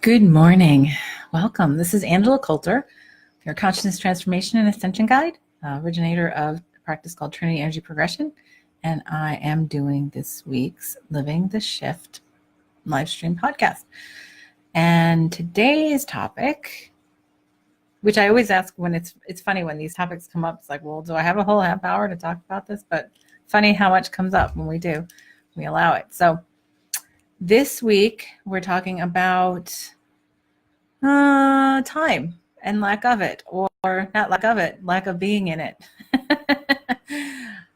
Good morning. Welcome. This is Angela Coulter, your consciousness transformation and ascension guide, originator of a practice called Trinity Energy Progression. And I am doing this week's Living the Shift live stream podcast. And today's topic, which I always ask when it's funny when these topics come up, it's like, well, do I have a whole half hour to talk about this? But funny how much comes up when we do, we allow it. So this week, we're talking about time and lack of it, or not lack of it, lack of being in it.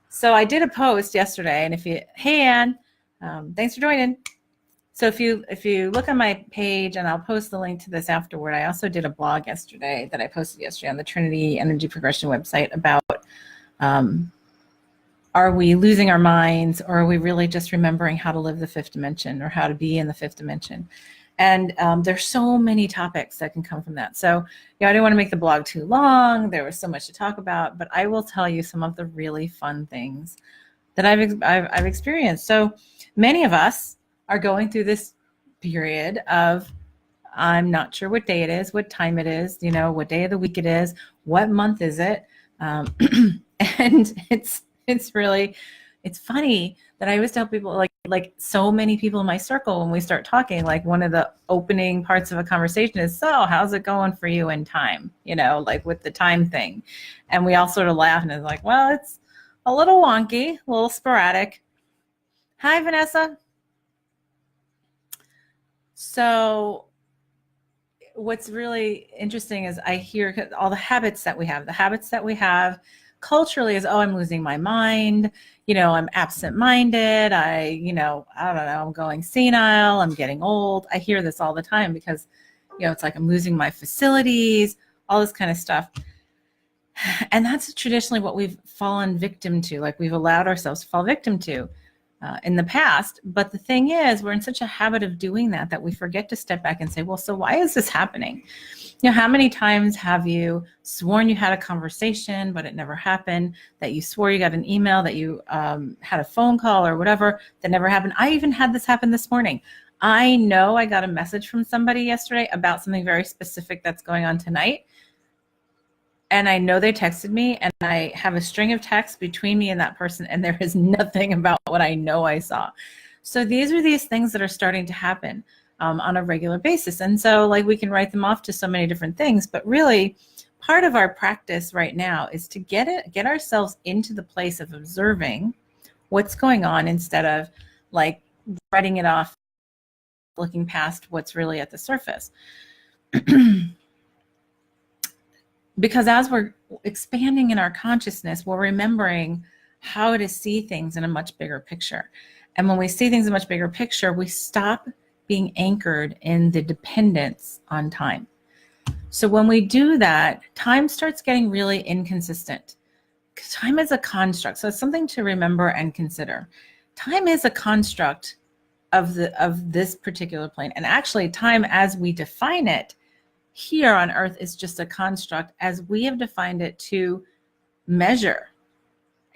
So I did a post yesterday, and hey Ann, thanks for joining. So if you look on my page, and I'll post the link to this afterward, I also did a blog yesterday that I posted yesterday on the Trinity Energy Progression website about are we losing our minds, or are we really just remembering how to live the fifth dimension, or how to be in the fifth dimension? And there's so many topics that can come from that. So, I didn't want to make the blog too long. There was so much to talk about, but I will tell you some of the really fun things that I've experienced. So many of us are going through this period of, I'm not sure what day it is, what time it is, what day of the week it is, what month is it, and it's funny that I always tell people, like so many people in my circle, when we start talking, like one of the opening parts of a conversation is, so how's it going for you in time? Like with the time thing. And we all sort of laugh, and it's like, well, it's a little wonky, a little sporadic. Hi, Vanessa. So what's really interesting is I hear all the habits that we have culturally is, I'm losing my mind. I'm absent-minded. I don't know, I'm going senile. I'm getting old. I hear this all the time because, it's like I'm losing my facilities, all this kind of stuff. And that's traditionally what we've fallen victim to, like we've allowed ourselves to fall victim to in the past. But the thing is, we're in such a habit of doing that we forget to step back and say, well, so why is this happening? How many times have you sworn you had a conversation, but it never happened, that you swore you got an email, that you had a phone call or whatever that never happened? I even had this happen this morning. I know I got a message from somebody yesterday about something very specific that's going on tonight. And I know they texted me, and I have a string of texts between me and that person, and there is nothing about what I know I saw. So these are these things that are starting to happen on a regular basis. And so like we can write them off to so many different things, but really part of our practice right now is to get ourselves into the place of observing what's going on, instead of like writing it off, looking past what's really at the surface. Because as we're expanding in our consciousness, we're remembering how to see things in a much bigger picture. And when we see things in a much bigger picture, we stop being anchored in the dependence on time. So when we do that, time starts getting really inconsistent. Time is a construct. So it's something to remember and consider. Time is a construct of this particular plane. And actually, time as we define it here on Earth is just a construct as we have defined it to measure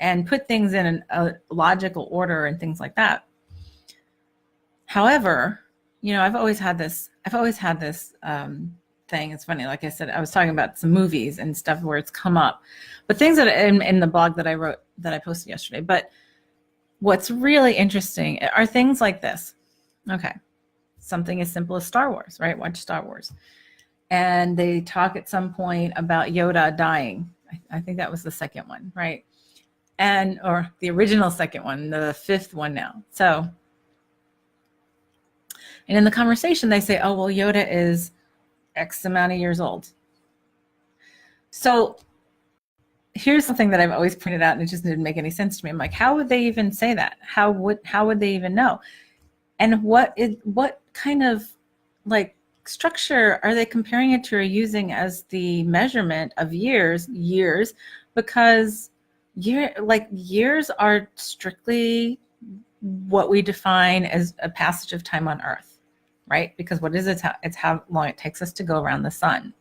and put things in a logical order and things like that. However, I've always had this thing. It's funny. Like I said, I was talking about some movies and stuff where it's come up, but things that in the blog that I wrote, that I posted yesterday. But what's really interesting are things like this. Okay. Something as simple as Star Wars, right? Watch Star Wars. And they talk at some point about Yoda dying. I think that was the second one, right? Or the original second one, the fifth one now. So, and in the conversation, they say, oh, well, Yoda is X amount of years old. So here's something that I've always pointed out, and it just didn't make any sense to me. I'm like, how would they even say that? How would they even know? And what kind of like structure are they comparing it to or using as the measurement of years? Because years are strictly what we define as a passage of time on Earth, right? Because what is it? It's how long it takes us to go around the sun.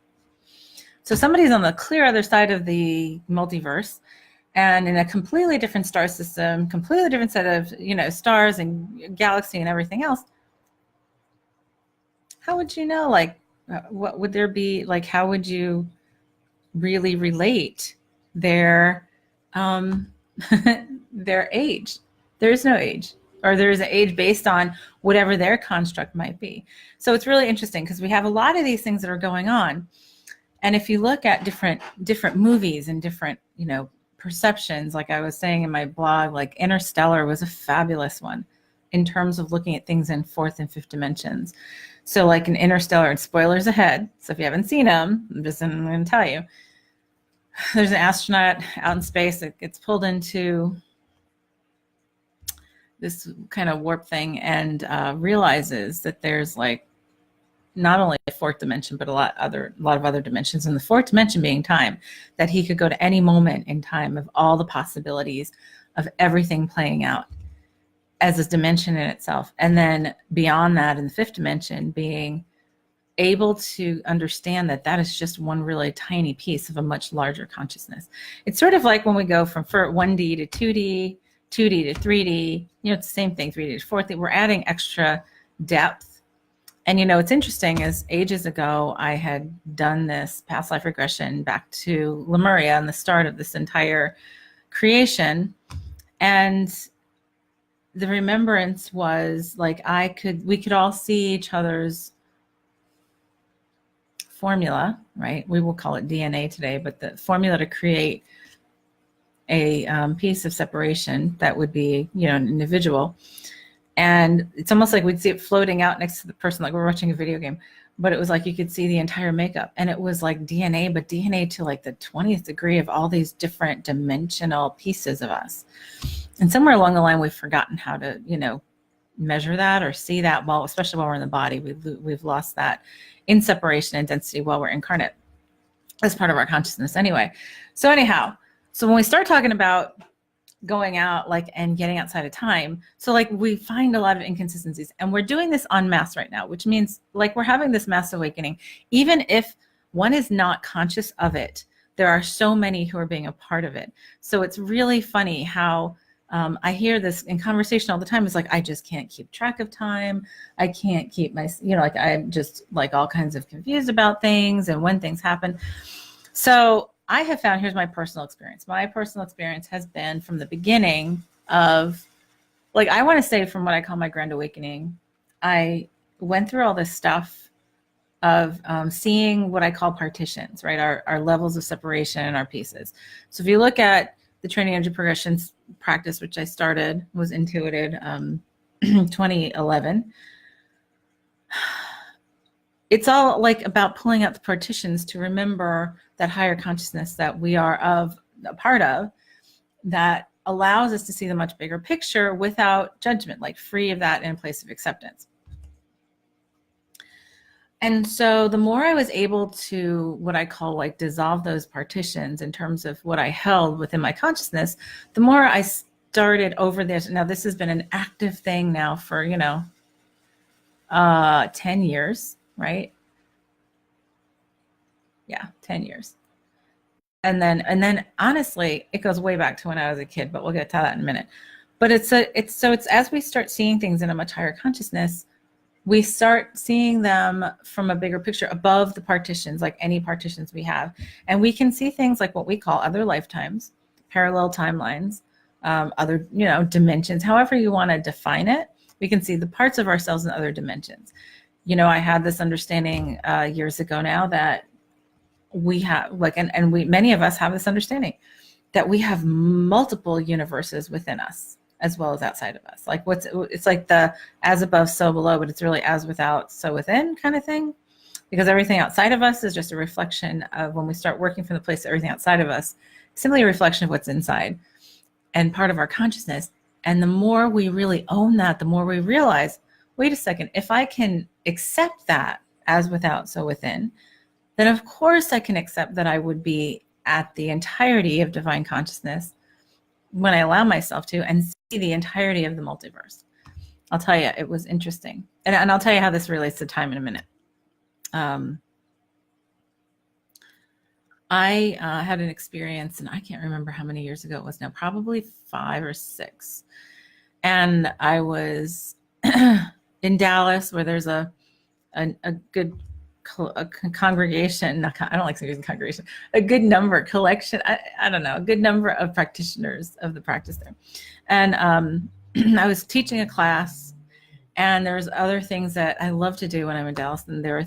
So somebody's on the clear other side of the multiverse, and in a completely different star system, completely different set of, stars and galaxy and everything else. how would you know? Like, what would there be? Like, how would you really relate their um, their age? There is no age, or there is an age based on whatever their construct might be. So it's really interesting because we have a lot of these things that are going on. And if you look at different movies and different, perceptions, like I was saying in my blog, like Interstellar was a fabulous one in terms of looking at things in fourth and fifth dimensions. So like in Interstellar, and spoilers ahead, so if you haven't seen them, I'm going to tell you, there's an astronaut out in space that gets pulled into this kind of warp thing and realizes that there's like not only a fourth dimension, but a lot of other dimensions, and the fourth dimension being time, that he could go to any moment in time of all the possibilities of everything playing out as a dimension in itself. And then beyond that, in the fifth dimension, being able to understand that that is just one really tiny piece of a much larger consciousness. It's sort of like when we go from 1D to 2D, 2D to 3D, it's the same thing, 3D to 4D, we're adding extra depth. And, what's interesting is ages ago, I had done this past life regression back to Lemuria and the start of this entire creation. And the remembrance was like, we could all see each other's formula, right? We will call it DNA today, but the formula to create a piece of separation that would be, an individual. And it's almost like we'd see it floating out next to the person, like we're watching a video game, but it was like you could see the entire makeup, and it was like DNA, but DNA to like the 20th degree of all these different dimensional pieces of us. And somewhere along the line, we've forgotten how to, measure that or see that, especially while we're in the body. We've lost that in separation and density while we're incarnate as part of our consciousness anyway. So anyhow, so when we start talking about going out and getting outside of time, so we find a lot of inconsistencies, and we're doing this en masse right now, which means we're having this mass awakening. Even if one is not conscious of it, there are so many who are being a part of it. So it's really funny how I hear this in conversation all the time. It's like, I just can't keep track of time. I can't keep my, I'm just all kinds of confused about things and when things happen. So I have found, here's my personal experience. My personal experience has been from the beginning of, I want to say from what I call my grand awakening, I went through all this stuff of seeing what I call partitions, right? Our levels of separation and our pieces. So if you look at the training energy progressions practice, which I started, was intuited 2011. It's all about pulling out the partitions to remember that higher consciousness that we are a part of, that allows us to see the much bigger picture without judgment, free of that, in a place of acceptance. And so the more I was able to, what I call dissolve those partitions in terms of what I held within my consciousness, the more I started over this. Now this has been an active thing now for, 10 years. Right? Yeah, 10 years. And then honestly, it goes way back to when I was a kid, but we'll get to that in a minute. But it's as we start seeing things in a much higher consciousness, we start seeing them from a bigger picture above the partitions, like any partitions we have. And we can see things like what we call other lifetimes, parallel timelines, other, dimensions, however you want to define it. We can see the parts of ourselves in other dimensions. I had this understanding years ago now that we have many of us have this understanding that we have multiple universes within us as well as outside of us. It's like the as above, so below, but it's really as without, so within kind of thing, because everything outside of us is just a reflection of, when we start working from the place of everything outside of us, simply a reflection of what's inside and part of our consciousness. And the more we really own that, the more we realize, wait a second, if I can accept that as without, so within, then of course I can accept that I would be at the entirety of divine consciousness when I allow myself to, and see the entirety of the multiverse. I'll tell you, it was interesting. And I'll tell you how this relates to time in a minute. I had an experience, and I can't remember how many years ago it was now, probably 5 or 6. And I was in Dallas, where there's a a good congregation. I don't like using congregation. A good number collection. I don't know. A good number of practitioners of the practice there, and I was teaching a class. And there's other things that I love to do when I'm in Dallas. And there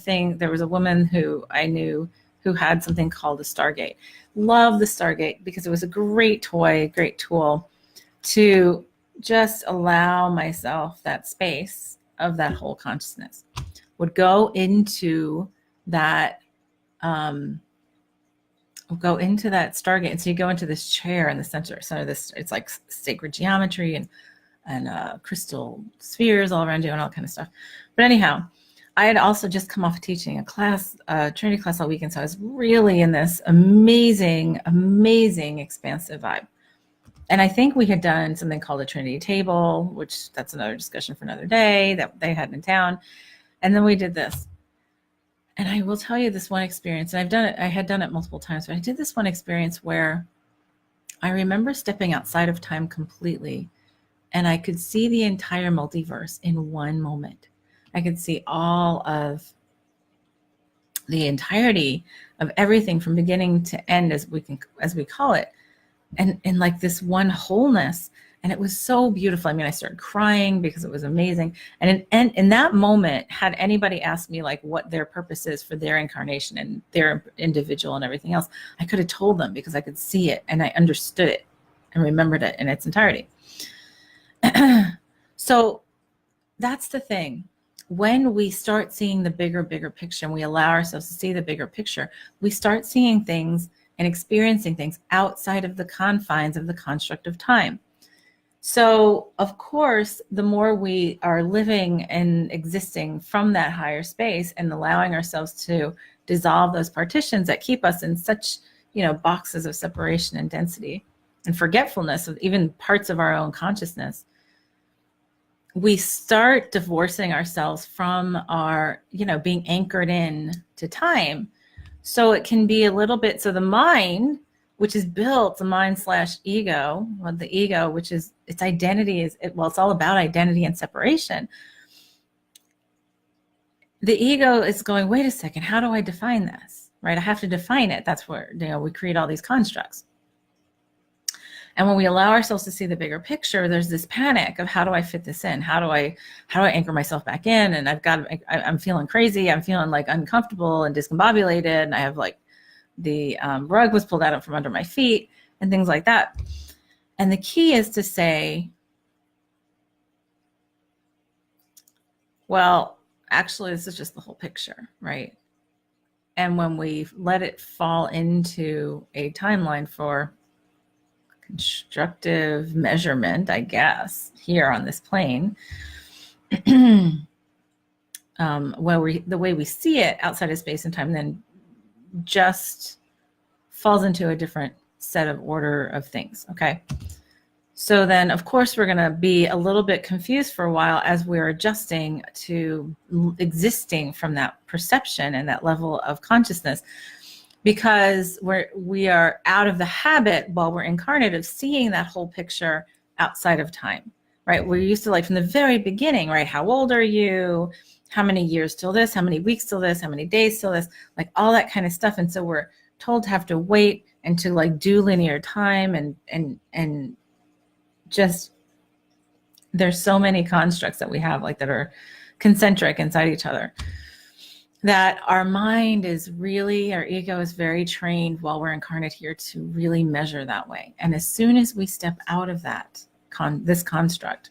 was a woman who I knew who had something called a Stargate. Love the Stargate because it was a great toy, great tool to just allow myself that space of that whole consciousness. Would go into that, Stargate. And so you go into this chair in the center. So it's like sacred geometry and crystal spheres all around you and all kind of stuff. But anyhow, I had also just come off teaching a class, Trinity class all weekend. So I was really in this amazing, amazing, expansive vibe. And I think we had done something called a Trinity table, which that's another discussion for another day that they had in town. And then we did this. And I will tell you this one experience, and I had done it multiple times, but I did this one experience where I remember stepping outside of time completely. And I could see the entire multiverse in one moment. I could see all of the entirety of everything from beginning to end, as we call it, and like this one wholeness. And it was so beautiful. I mean, I started crying because it was amazing. And in that moment, had anybody asked me like what their purpose is for their incarnation and their individual and everything else, I could have told them because I could see it and I understood it and remembered it in its entirety. So that's the thing. When we start seeing the bigger picture and we allow ourselves to see the bigger picture, we start seeing things and experiencing things outside of the confines of the construct of time. So, of course, the more we are living and existing from that higher space and allowing ourselves to dissolve those partitions that keep us in such, boxes of separation and density and forgetfulness of even parts of our own consciousness, we start divorcing ourselves from our, being anchored in to time. So it can be a little bit, so the mind, which is built, the mind/ego, well, the ego, which is its identity it's all about identity and separation. The ego is going, wait a second, how do I define this? Right? I have to define it. That's where, we create all these constructs. And when we allow ourselves to see the bigger picture, there's this panic of how do I fit this in? How do I anchor myself back in? And I'm feeling crazy. I'm feeling like uncomfortable and discombobulated. And I have like the rug was pulled out from under my feet and things like that. And the key is to say, well, actually, this is just the whole picture, right? And when we let it fall into a timeline for constructive measurement, I guess, here on this plane, the way we see it outside of space and time then just falls into a different set of order of things, okay? So then, of course, we're going to be a little bit confused for a while as we're adjusting to existing from that perception and that level of consciousness, because we are out of the habit while we're incarnate of seeing that whole picture outside of time, right? We're used to, like, from the very beginning, right? How old are you? How many years till this? How many weeks till this? How many days till this? Like all that kind of stuff. And so we're told to have to wait and to like do linear time and just, there's so many constructs that we have like that are concentric inside each other, that our mind is really, our ego is very trained while we're incarnate here to really measure that way. And as soon as we step out of that, this construct,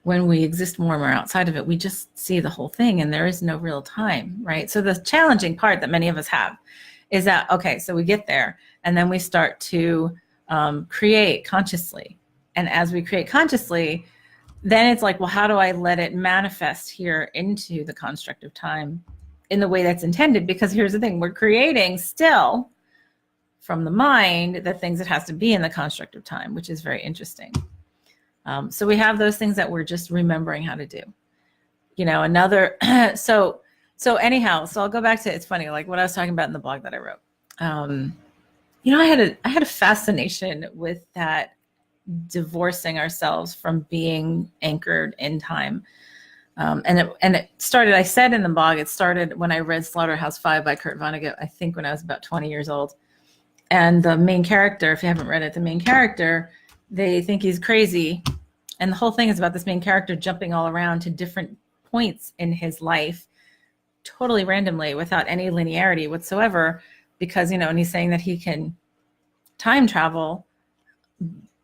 when we exist more and more outside of it, we just see the whole thing and there is no real time, right? So the challenging part that many of us have is that, okay, so we get there and then we start to create consciously. And as we create consciously, then it's like, well, how do I let it manifest here into the construct of time in the way that's intended? Because here's the thing, we're creating still from the mind the things that has to be in the construct of time, which is very interesting. So we have those things that we're just remembering how to do. Another, so anyhow, so I'll go back to, it's funny, like what I was talking about in the blog that I wrote. I had a fascination with that, divorcing ourselves from being anchored in time. And it started, I said in the blog, it started when I read Slaughterhouse-Five by Kurt Vonnegut, I think when I was about 20 years old. And the main character, if you haven't read it, the main character, they think he's crazy. And the whole thing is about this main character jumping all around to different points in his life, totally randomly, without any linearity whatsoever, because, and he's saying that he can time travel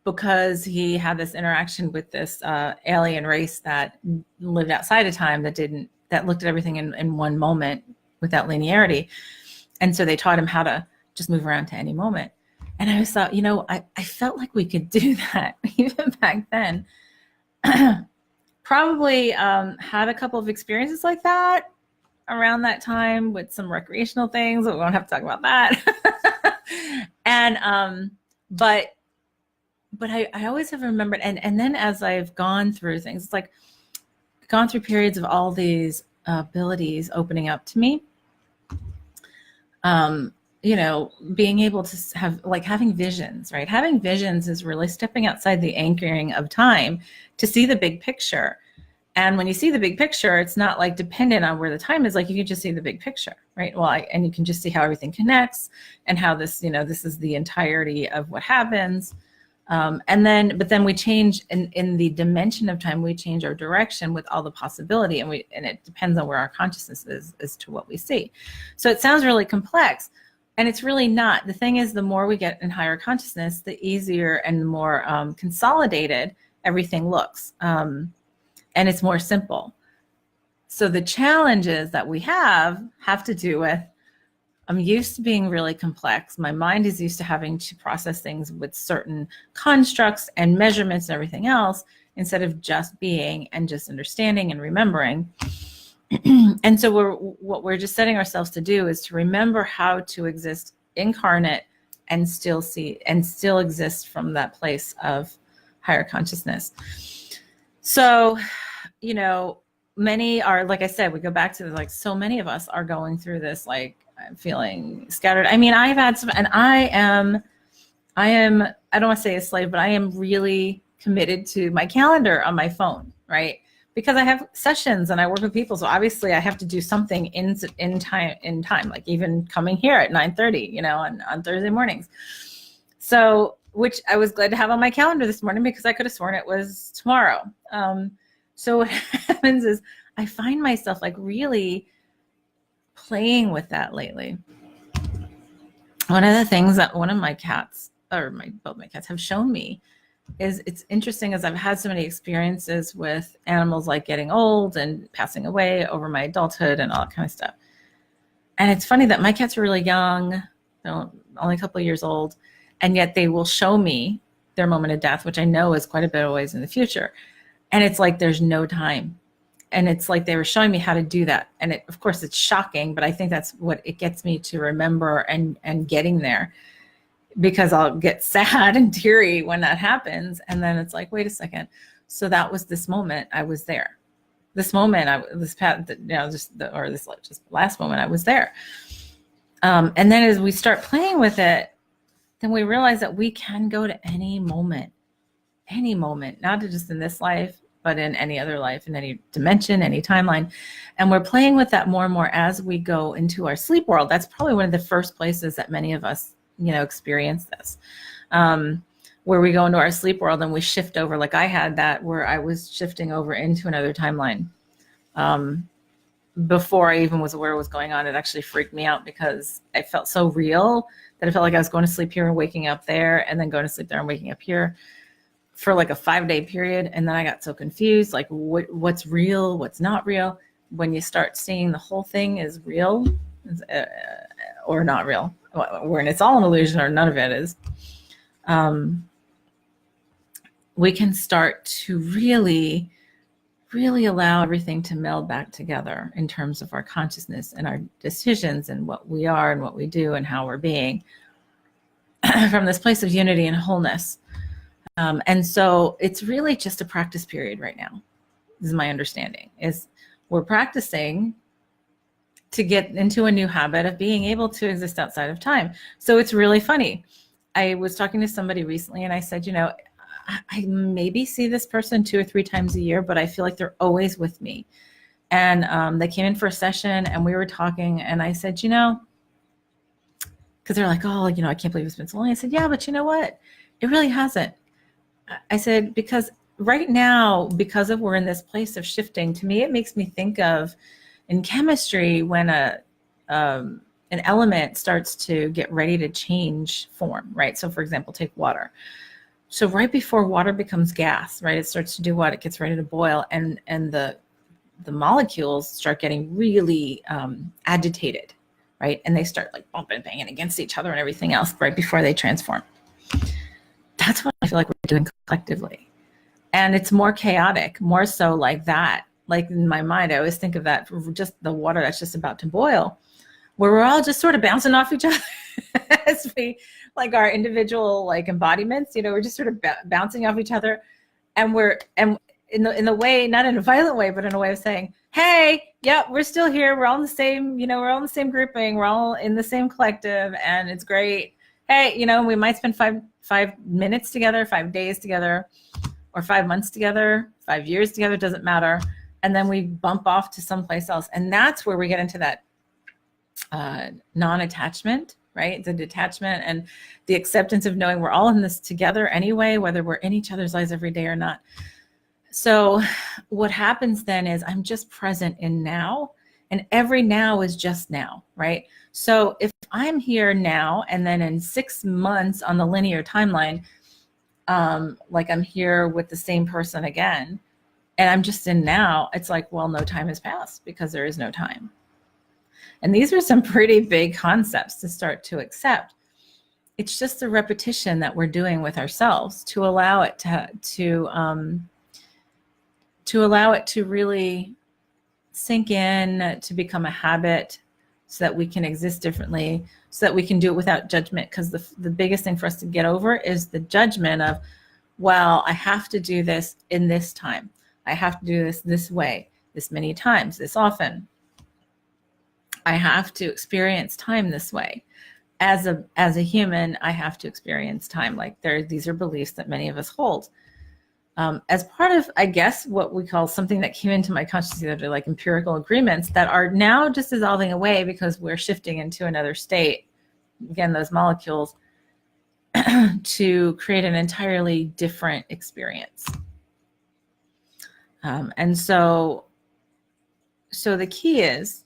because he had this interaction with this alien race that lived outside of time, that looked at everything in one moment without linearity. And so they taught him how to just move around to any moment. And I always thought, I felt like we could do that even back then. Probably had a couple of experiences like that around that time with some recreational things, but we won't have to talk about that. And but I always have remembered, and then as I've gone through things, it's like gone through periods of all these abilities opening up to me. Being able to have, like, having visions, right? Having visions is really stepping outside the anchoring of time to see the big picture. And when you see the big picture, it's not like dependent on where the time is. Like, you can just see the big picture, right? And you can just see how everything connects and how this, this is the entirety of what happens. But then we change in the dimension of time, we change our direction with all the possibility, and it depends on where our consciousness is as to what we see. So it sounds really complex, and it's really not. The thing is, the more we get in higher consciousness, the easier and more consolidated everything looks. And it's more simple. So the challenges that we have to do with, I'm used to being really complex. My mind is used to having to process things with certain constructs and measurements and everything else, instead of just being and just understanding and remembering. And so what we're just setting ourselves to do is to remember how to exist incarnate and still exist from that place of higher consciousness. So, many are, like I said, we go back to so many of us are going through this, I'm feeling scattered. I mean, I've had some, and I am, I don't want to say a slave, but I am really committed to my calendar on my phone, right? Because I have sessions and I work with people. So obviously I have to do something in time, like even coming here at 9:30, on Thursday mornings. So, which I was glad to have on my calendar this morning, because I could have sworn it was tomorrow. So what happens is I find myself really playing with that lately. One of the things that one of my cats, both my cats, have shown me is, it's interesting, as I've had so many experiences with animals, like getting old and passing away over my adulthood and all that kind of stuff. And it's funny that my cats are really young, only a couple of years old, and yet they will show me their moment of death, which I know is quite a bit of ways in the future. And it's like there's no time. And it's like they were showing me how to do that. And of course, it's shocking, but I think that's what it gets me to remember and getting there, because I'll get sad and teary when that happens. And then it's like, wait a second. So that was this moment I was there. This moment, this last moment I was there. And then as we start playing with it, then we realize that we can go to any moment, not just in this life, but in any other life, in any dimension, any timeline. And we're playing with that more and more as we go into our sleep world. That's probably one of the first places that many of us, experience this, where we go into our sleep world and we shift over, like I had that, where I was shifting over into another timeline. Before I even was aware what was going on, it actually freaked me out, because I felt so real that I felt like I was going to sleep here and waking up there, and then going to sleep there and waking up here for a 5-day period. And then I got so confused, what's real, what's not real, when you start seeing the whole thing is real or not real, when it's all an illusion or none of it is. We can start to really allow everything to meld back together in terms of our consciousness and our decisions and what we are and what we do and how we're being, from this place of unity and wholeness. And so it's really just a practice period right now. This is my understanding, is we're practicing to get into a new habit of being able to exist outside of time. So it's really funny. I was talking to somebody recently and I said, I maybe see this person 2 or 3 times a year, but I feel like they're always with me. And they came in for a session and we were talking, and I said, because they're like, oh, I can't believe it's been so long. I said, yeah, but you know what? It really hasn't. I said, because right now, because of we're in this place of shifting, to me, it makes me think of in chemistry when an element starts to get ready to change form, right? So for example, take water. So right before water becomes gas, right, it starts to do what? It gets ready to boil, and the molecules start getting really agitated, right? And they start like bumping and banging against each other and everything else right before they transform. That's what I feel like we're doing collectively. And it's more chaotic, more so like that. Like in my mind, I always think of that, just the water that's just about to boil, where we're all just sort of bouncing off each other as we, like our individual like embodiments, we're just sort of bouncing off each other. And in the way, not in a violent way, but in a way of saying, hey, yeah, we're still here. We're all in the same, we're all in the same grouping. We're all in the same collective, and it's great. Hey, we might spend 5 minutes together, 5 days together, or 5 months together, 5 years together, doesn't matter. And then we bump off to someplace else. And that's where we get into that non-attachment, right? The detachment and the acceptance of knowing we're all in this together anyway, whether we're in each other's lives every day or not. So what happens then is I'm just present in now, and every now is just now, right? So if I'm here now, and then in 6 months on the linear timeline, like I'm here with the same person again, and I'm just in now, it's like, well, no time has passed because there is no time. And these are some pretty big concepts to start to accept. It's just the repetition that we're doing with ourselves to allow it to allow it to really sink in, to become a habit, so that we can exist differently, so that we can do it without judgment. Because the biggest thing for us to get over is the judgment of, well, I have to do this in this time. I have to do this way, this many times, this often. I have to experience time this way. As a human, I have to experience time. Like these are beliefs that many of us hold. As part of, I guess, what we call something that came into my consciousness the other day, like empirical agreements that are now just dissolving away because we're shifting into another state. Again, those molecules to create an entirely different experience. And so the key is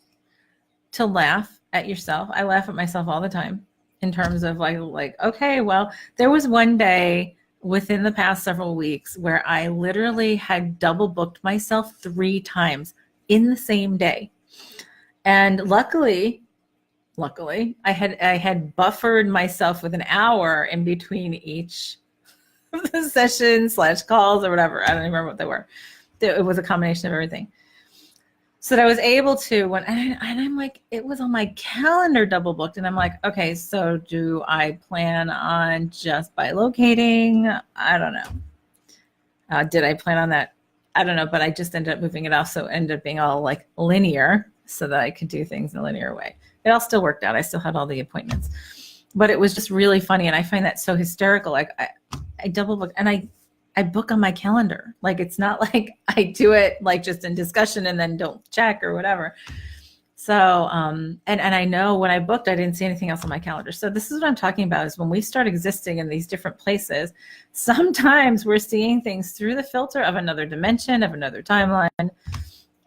to laugh at yourself. I laugh at myself all the time in terms of like, okay, well, there was one day within the past several weeks where I literally had double booked myself 3 times in the same day. And luckily, I had buffered myself with an hour in between each of the sessions / calls or whatever. I don't even remember what they were. It was a combination of everything. So that I was able to, and I'm like, it was on my calendar double booked. And I'm like, okay, so do I plan on just bilocating? I don't know. Did I plan on that? I don't know, but I just ended up moving it off. So it ended up being all like linear so that I could do things in a linear way. It all still worked out. I still had all the appointments, but it was just really funny. And I find that so hysterical. Like I double booked, and I book on my calendar. Like, it's not like I do it like just in discussion and then don't check or whatever. So, and I know when I booked, I didn't see anything else on my calendar. So this is what I'm talking about, is when we start existing in these different places, sometimes we're seeing things through the filter of another dimension, of another timeline,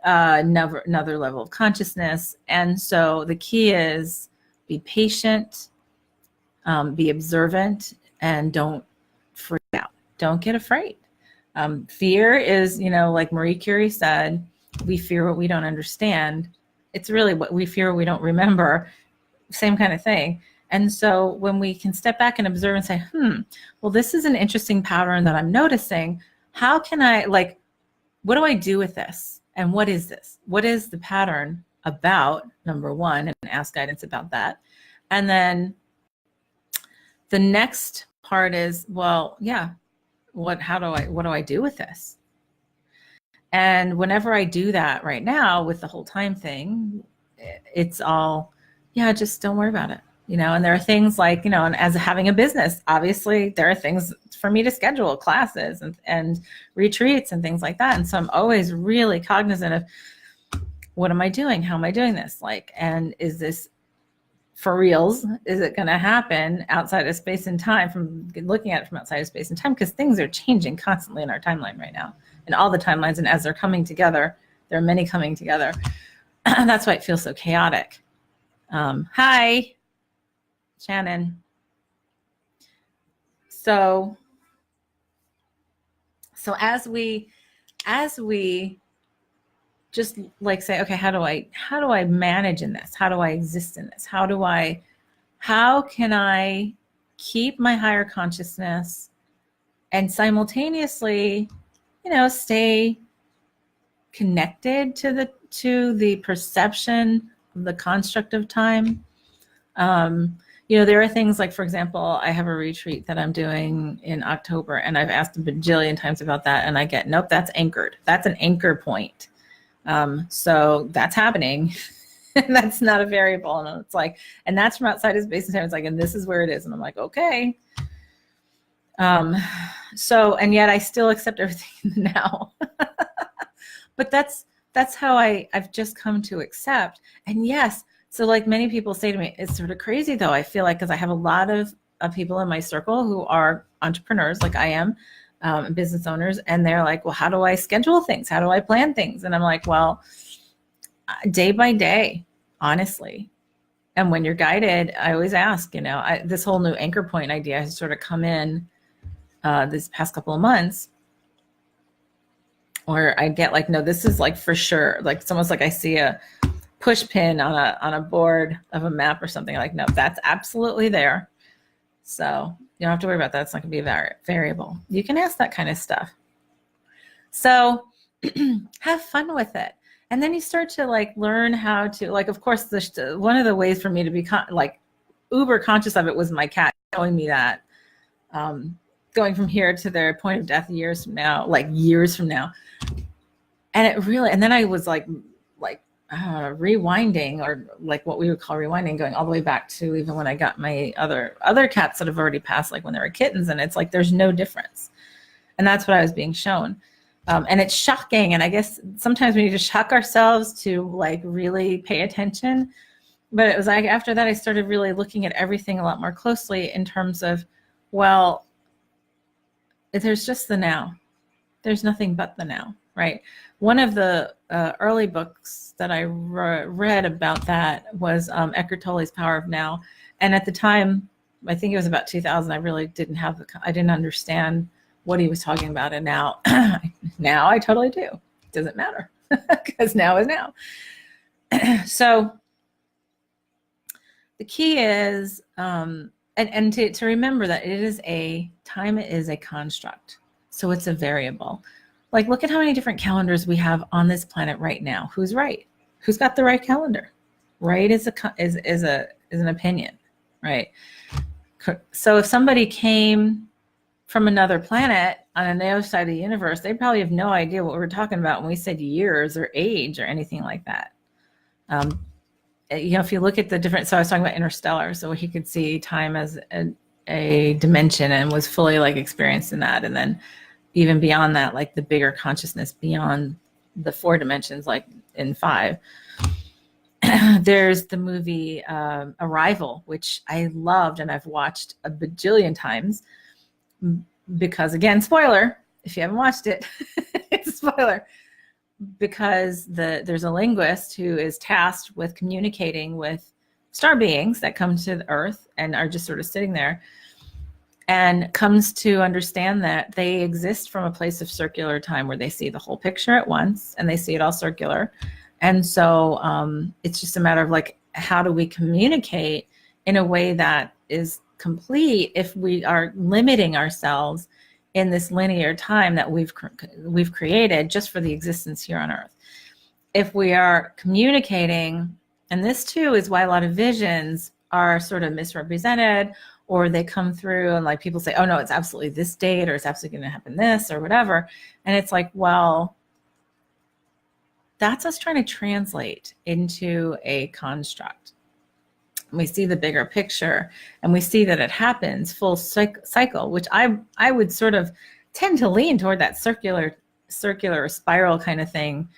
another level of consciousness. And so the key is be patient, be observant, and don't freak out. Don't get afraid. Fear is, like Marie Curie said, we fear what we don't understand. It's really what we fear we don't remember, same kind of thing. And so when we can step back and observe and say, well, this is an interesting pattern that I'm noticing. How can I, what do I do with this? And what is this? What is the pattern about, number one, and ask guidance about that. And then the next part is, well, yeah, what do I do with this? And whenever I do that right now with the whole time thing, it's all, just don't worry about it. And there are things like, and as having a business, obviously there are things for me to schedule, classes and retreats and things like that. And so I'm always really cognizant of, what am I doing? How am I doing this? Like, and is this for reals? Is it going to happen outside of space and time, from looking at it from outside of space and time? Because things are changing constantly in our timeline right now, and all the timelines. And as they're coming together, there are many coming together. That's why it feels so chaotic. Hi, Shannon. So as we just like say, okay, how do I manage in this? How do I exist in this? How can I keep my higher consciousness and simultaneously, stay connected to the perception of the construct of time? There are things like, for example, I have a retreat that I'm doing in October, and I've asked a bajillion times about that, and I get, nope, that's anchored. That's an anchor point. So that's happening. And that's not a variable. And it's like, and that's from outside of space and time. It's like, and this is where it is. And I'm like, okay. And yet I still accept everything now. But that's how I've just come to accept. And yes, so like many people say to me, it's sort of crazy though. I feel like, because I have a lot of people in my circle who are entrepreneurs like I am, business owners, and they're like, well, how do I schedule things? How do I plan things? And I'm like, well, day by day, honestly. And when you're guided, I always ask, this whole new anchor point idea has sort of come in this past couple of months, where I get like, no, this is like for sure. Like it's almost like I see a push pin on a board of a map or something. Like, no, that's absolutely there. So you don't have to worry about that. It's not going to be a variable. You can ask that kind of stuff. So have fun with it. And then you start to like learn how to, like, of course, one of the ways for me to be like uber conscious of it was my cat showing me that, going from here to their point of death years from now. And it really, and then I was like rewinding, or like what we would call rewinding, going all the way back to even when I got my other cats that have already passed, like when they were kittens. And it's like, there's no difference. And that's what I was being shown. And it's shocking. And I guess sometimes we need to shock ourselves to like really pay attention. But it was like, after that, I started really looking at everything a lot more closely in terms of, well, there's just the now. There's nothing but the now, right? One of the early books that I read about that was Eckhart Tolle's Power of Now. And at the time, I think it was about 2000, I really I didn't understand what he was talking about. And now, now I totally do. It doesn't matter, because now is now. So the key is, and to remember that time is a construct. So it's a variable. Like, look at how many different calendars we have on this planet right now. Who's right? Who's got the right calendar? Right is an opinion, right? So if somebody came from another planet on the other side of the universe, they probably have no idea what we're talking about when we said years or age or anything like that. If you look at the different, so I was talking about Interstellar, so he could see time as a dimension and was fully like experienced in that. And then even beyond that, like the bigger consciousness beyond the 4 dimensions, like in 5. There's the movie Arrival, which I loved and I've watched a bajillion times, because, again, spoiler, if you haven't watched it, it's a spoiler, because there's a linguist who is tasked with communicating with star beings that come to the Earth and are just sort of sitting there, and comes to understand that they exist from a place of circular time, where they see the whole picture at once and they see it all circular. And so it's just a matter of like, how do we communicate in a way that is complete if we are limiting ourselves in this linear time that we've created just for the existence here on Earth? If we are communicating, and this too is why a lot of visions are sort of misrepresented, or they come through and like people say, oh no, it's absolutely this date, or it's absolutely going to happen this, or whatever. And it's like, well, that's us trying to translate into a construct. We see the bigger picture and we see that it happens full cycle, which I would sort of tend to lean toward that circular spiral kind of thing.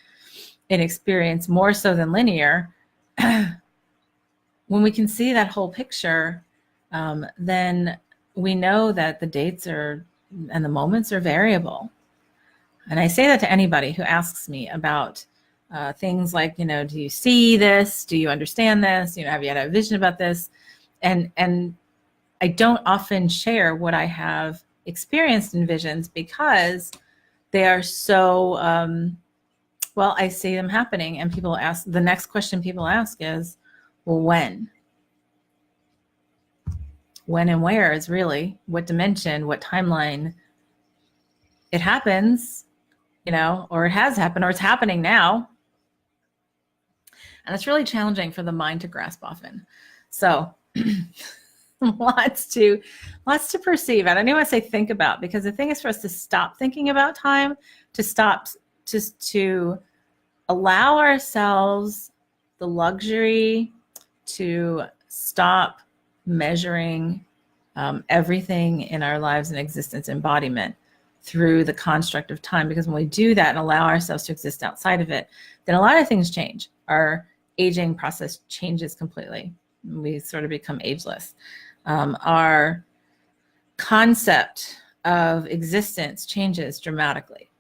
in experience more so than linear, when we can see that whole picture, then we know that the dates are and the moments are variable. And I say that to anybody who asks me about things like, do you see this? Do you understand this? Have you had a vision about this? And I don't often share what I have experienced in visions because they are so, well, I see them happening, and people ask, the next question people ask is, well, when? When and where is really what dimension, what timeline it happens, or it has happened, or it's happening now. And it's really challenging for the mind to grasp often. So lots to perceive. I don't even want to say think about, because the thing is for us to stop thinking about time, to stop, just to allow ourselves the luxury to stop measuring everything in our lives and existence embodiment through the construct of time. Because when we do that and allow ourselves to exist outside of it, then a lot of things change. Our aging process changes completely. We sort of become ageless. Our concept of existence changes dramatically,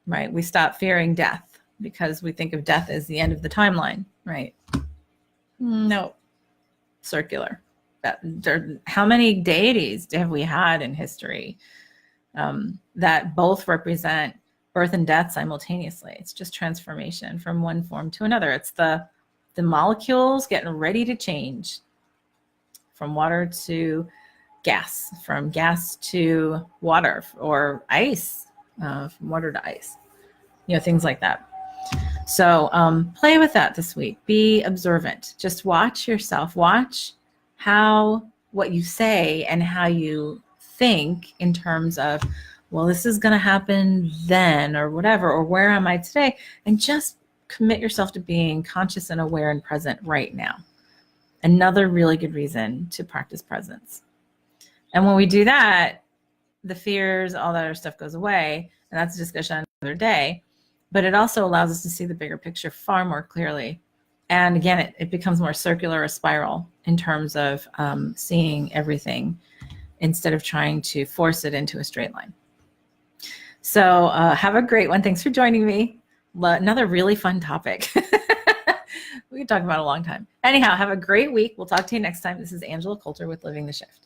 right? We stop fearing death because we think of death as the end of the timeline, right? No, circular. How many deities have we had in history that both represent birth and death simultaneously? It's just transformation from one form to another. It's the molecules getting ready to change from water to gas, from gas to water, or ice, from water to ice, things like that. So play with that this week. Be observant. Just watch yourself. Watch what you say and how you think in terms of, well, this is going to happen then, or whatever, or where am I today? And just commit yourself to being conscious and aware and present right now. Another really good reason to practice presence. And when we do that, the fears, all that other stuff goes away. And that's a discussion another day. But it also allows us to see the bigger picture far more clearly. And again, it becomes more circular, a spiral, in terms of seeing everything instead of trying to force it into a straight line. So have a great one. Thanks for joining me. Another really fun topic. We could talk about it a long time. Anyhow, have a great week. We'll talk to you next time. This is Angela Coulter with Living the Shift.